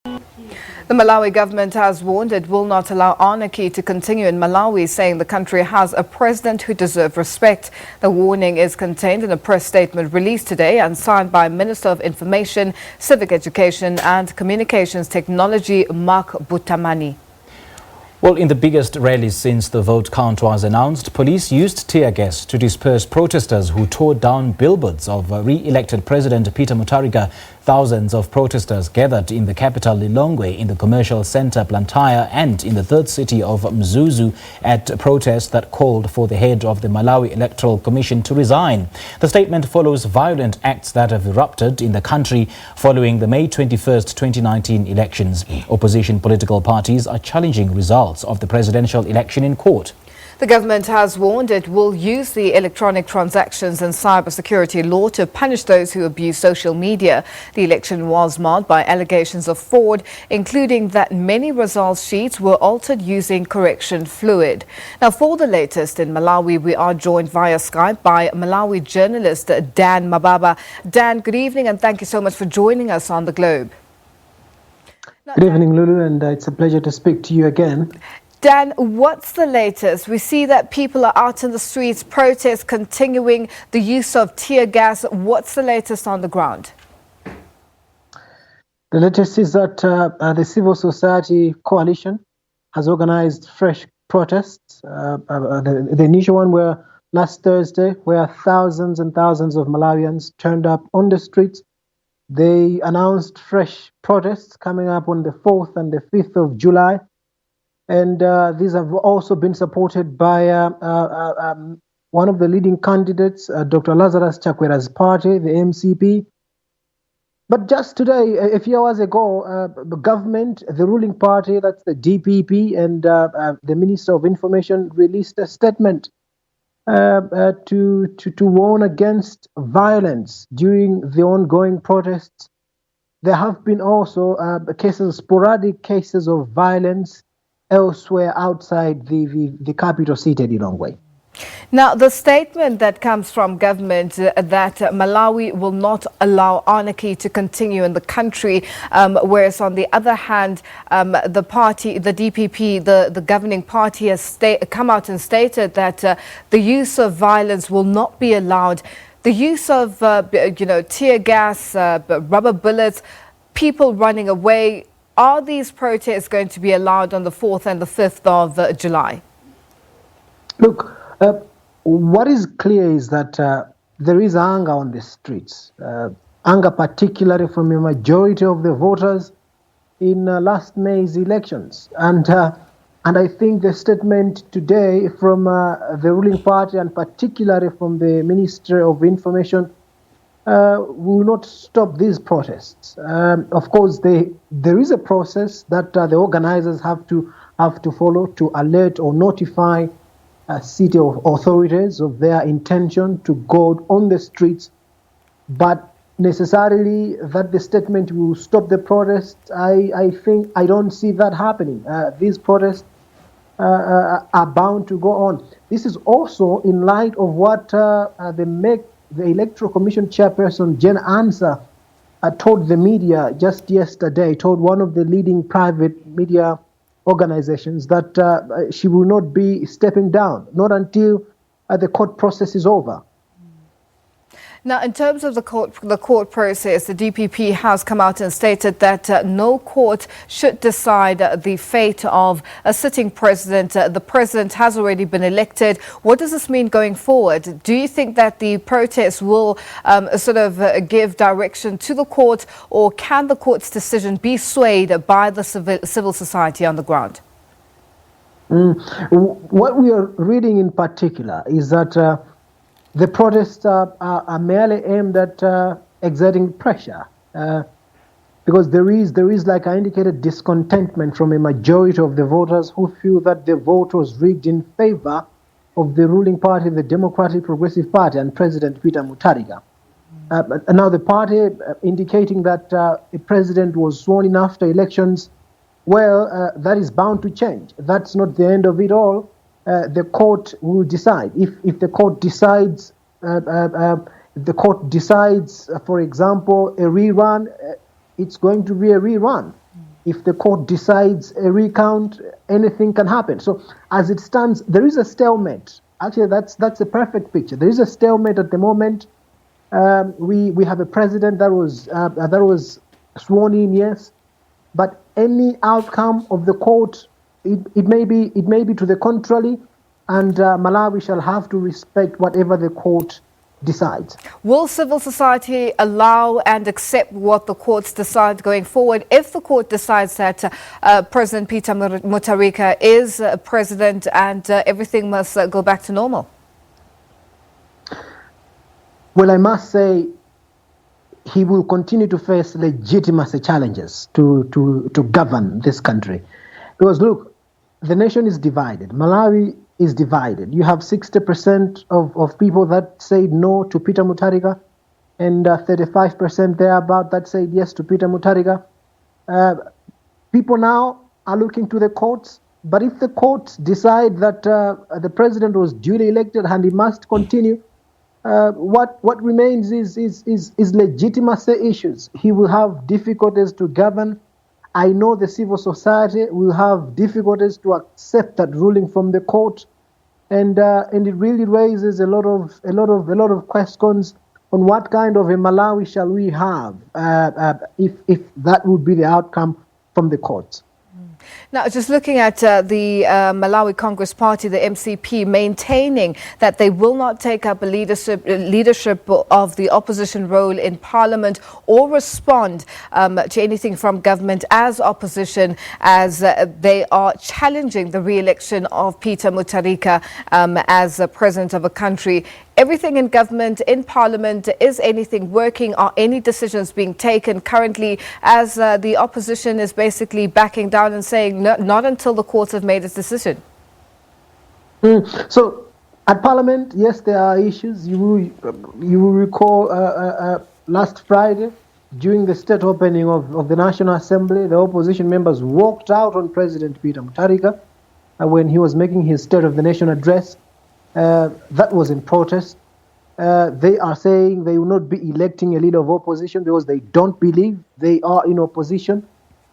The Malawi government has warned it will not allow anarchy to continue in Malawi, saying the country has a president who deserves respect. The warning is contained in a press statement released today and signed by Minister of Information, Civic Education and Communications Technology, Botomani. Well, in the biggest rally since the vote count was announced, police used tear gas to disperse protesters who tore down billboards of re-elected President Peter Mutharika. Thousands of protesters gathered in the capital Lilongwe, in the commercial centre Blantyre and in the third city of Mzuzu at protests that called for the head of the Malawi Electoral Commission to resign. The statement follows violent acts that have erupted in the country following the May 21st, 2019 elections. Opposition political parties are challenging results of the presidential election in court. The government has warned it will use the electronic transactions and cybersecurity law to punish those who abuse social media. The election was marred by allegations of fraud, including that many results sheets were altered using correction fluid. Now, for the latest in Malawi, we are joined via Skype by Malawi journalist Dan Mababa. Dan, good evening and thank you so much for joining us on The Globe. Good evening, Lulu, and it's a pleasure to speak to you again. Dan, what's the latest? We see that people are out in the streets, protests continuing, the use of tear gas. What's the latest on the ground? The latest is that the civil society coalition has organized fresh protests. The initial one were last Thursday, where thousands and thousands of Malawians turned up on the streets. They announced fresh protests coming up on the 4th and the 5th of July. And these have also been supported by one of the leading candidates, Dr. Lazarus Chakwera's party, the MCP. But just today, a few hours ago, the government, the ruling party, that's the DPP, and the Minister of Information released a statement to warn against violence during the ongoing protests. There have been also sporadic cases of violence elsewhere outside the capital city, Lilongwe. Now, the statement that comes from government that Malawi will not allow anarchy to continue in the country, whereas on the other hand, the party, the DPP, the governing party has come out and stated that the use of violence will not be allowed. The use of, tear gas, rubber bullets, people running away. Are these protests going to be allowed on the 4th and the 5th of July? Look, what is clear is that there is anger on the streets, anger particularly from a majority of the voters in last May's elections. And I think the statement today from the ruling party and particularly from the Ministry of Information will not stop these protests. Of course, there is a process that the organizers have to follow to alert or notify city authorities of their intention to go on the streets. But necessarily that the statement will stop the protests, I don't see that happening. These protests are bound to go on. This is also in light of what the Electoral Commission chairperson, Jen Ansa, told the media just yesterday, told one of the leading private media organizations that she will not be stepping down, not until the court process is over. Now, in terms of the court process, the DPP has come out and stated that no court should decide the fate of a sitting president. The president has already been elected. What does this mean going forward? Do you think that the protests will give direction to the court, or can the court's decision be swayed by the civil society on the ground? What we are reading in particular is that the protests are merely aimed at exerting pressure because there is, like I indicated, discontentment from a majority of the voters who feel that the vote was rigged in favor of the ruling party, the Democratic Progressive Party, and President Peter Mutharika. Now the party indicating that a president was sworn in after elections, well, that is bound to change. That's not the end of it all. The court will decide. If the court decides, for example, a rerun, it's going to be a rerun. If the court decides a recount, anything can happen. So as it stands, there is a stalemate. Actually, that's a perfect picture. There is a stalemate at the moment. We have a president that was sworn in, yes, but any outcome of the court, it may be to the contrary, and Malawi shall have to respect whatever the court decides. Will civil society allow and accept what the courts decide going forward if the court decides that President Peter Mutharika is president and everything must go back to normal? Well, I must say he will continue to face legitimacy challenges to govern this country. Because look, the nation is divided. Malawi is divided. You have 60% of people that said no to Peter Mutharika and 35% thereabout that said yes to Peter Mutharika. People now are looking to the courts, but if the courts decide that the president was duly elected and he must continue, what remains is legitimacy issues. He will have difficulties to govern. I know the civil society will have difficulties to accept that ruling from the court, and it really raises a lot of questions on what kind of a Malawi shall we have if that would be the outcome from the courts. Now, just looking at the Malawi Congress Party, the MCP, maintaining that they will not take up a leadership of the opposition role in Parliament or respond to anything from government as opposition, as they are challenging the re-election of Peter Mutharika as president of a country. Everything in government, in Parliament, is anything working? Are any decisions being taken currently as the opposition is basically backing down and saying no, not until the courts have made its decision? So at Parliament, yes, there are issues. You will recall last Friday, during the state opening of the National Assembly, the opposition members walked out on President Peter Mutharika when he was making his State of the Nation address. That was in protest. They are saying they will not be electing a leader of opposition because they don't believe they are in opposition,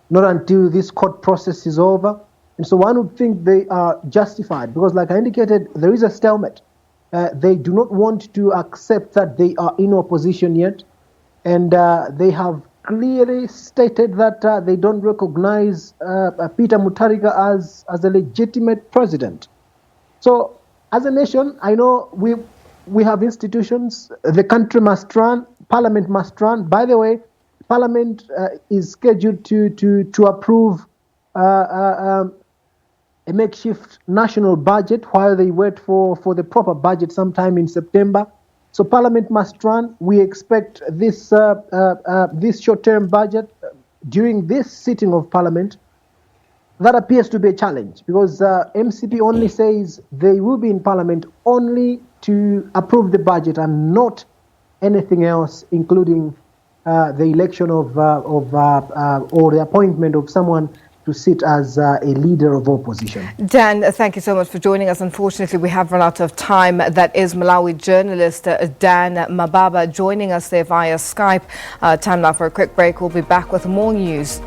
not until this court process is over. And so one would think they are justified because, like I indicated, there is a stalemate. They do not want to accept that they are in opposition yet. And they have clearly stated that they don't recognize Peter Mutharika as a legitimate president. So, as a nation, I know we have institutions. The country must run. Parliament must run. By the way, Parliament is scheduled to approve a makeshift national budget while they wait for the proper budget sometime in September. So Parliament must run. We expect this short-term budget during this sitting of Parliament. That appears to be a challenge because MCP only says they will be in Parliament only to approve the budget and not anything else, including the election or the appointment of someone to sit as a leader of opposition. Dan, thank you so much for joining us. Unfortunately, we have run out of time. That is Malawi journalist Dan Mababa joining us there via Skype. Time now for a quick break. We'll be back with more news